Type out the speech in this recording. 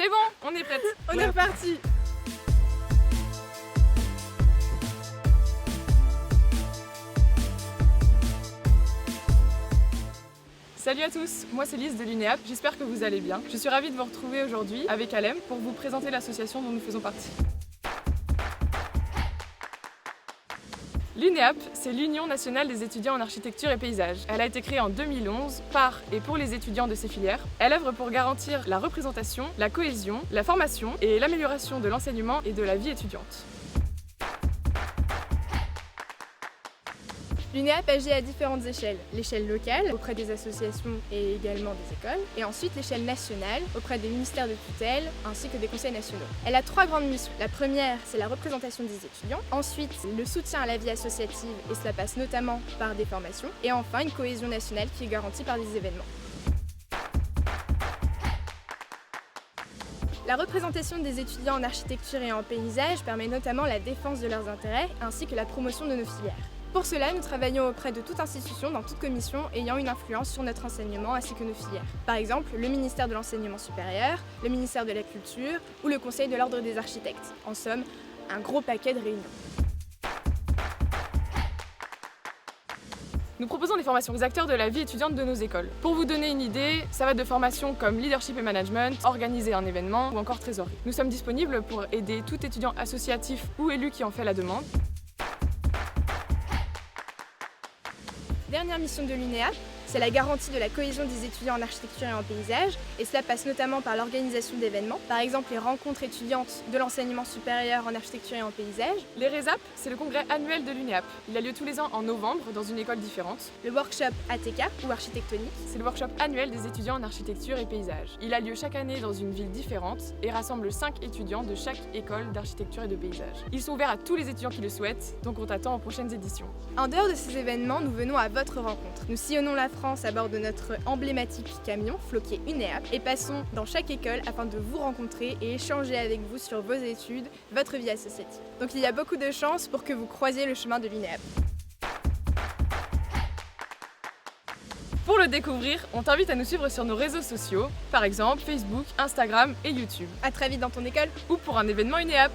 C'est bon, on est prête. On est reparti. Salut à tous, moi c'est Lise de l'UNEAP, j'espère que vous allez bien. Je suis ravie de vous retrouver aujourd'hui avec Alem pour vous présenter l'association dont nous faisons partie. L'UNEAP, c'est l'Union nationale des étudiants en architecture et paysage. Elle a été créée en 2011 par et pour les étudiants de ces filières. Elle œuvre pour garantir la représentation, la cohésion, la formation et l'amélioration de l'enseignement et de la vie étudiante. L'UNEAP agit à différentes échelles. L'échelle locale, auprès des associations et également des écoles. Et ensuite l'échelle nationale, auprès des ministères de tutelle ainsi que des conseils nationaux. Elle a 3 grandes missions. La première, c'est la représentation des étudiants. Ensuite, le soutien à la vie associative, et cela passe notamment par des formations. Et enfin, une cohésion nationale qui est garantie par des événements. La représentation des étudiants en architecture et en paysage permet notamment la défense de leurs intérêts ainsi que la promotion de nos filières. Pour cela, nous travaillons auprès de toute institution dans toute commission ayant une influence sur notre enseignement ainsi que nos filières. Par exemple, le ministère de l'Enseignement supérieur, le ministère de la Culture ou le Conseil de l'Ordre des architectes. En somme, un gros paquet de réunions. Nous proposons des formations aux acteurs de la vie étudiante de nos écoles. Pour vous donner une idée, ça va de formations comme leadership et management, organiser un événement ou encore trésorerie. Nous sommes disponibles pour aider tout étudiant associatif ou élu qui en fait la demande. Dernière mission de l'UNEAP, c'est la garantie de la cohésion des étudiants en architecture et en paysage, et cela passe notamment par l'organisation d'événements, par exemple les rencontres étudiantes de l'enseignement supérieur en architecture et en paysage. Les RESAP, c'est le congrès annuel de l'UNEAP. Il a lieu tous les ans en novembre dans une école différente. Le workshop ATK ou architectonique. C'est le workshop annuel des étudiants en architecture et paysage. Il a lieu chaque année dans une ville différente et rassemble 5 étudiants de chaque école d'architecture et de paysage. Ils sont ouverts à tous les étudiants qui le souhaitent, donc on t'attend aux prochaines éditions. En dehors de ces événements, nous venons à votre rencontre. Nous sillonnons la France à bord de notre emblématique camion floqué UNEAP et passons dans chaque école afin de vous rencontrer et échanger avec vous sur vos études, votre vie associative. Donc il y a beaucoup de chances pour que vous croisiez le chemin de l'UNEAP. Pour le découvrir, on t'invite à nous suivre sur nos réseaux sociaux, par exemple Facebook, Instagram et YouTube. À très vite dans ton école ou pour un événement UNEAP.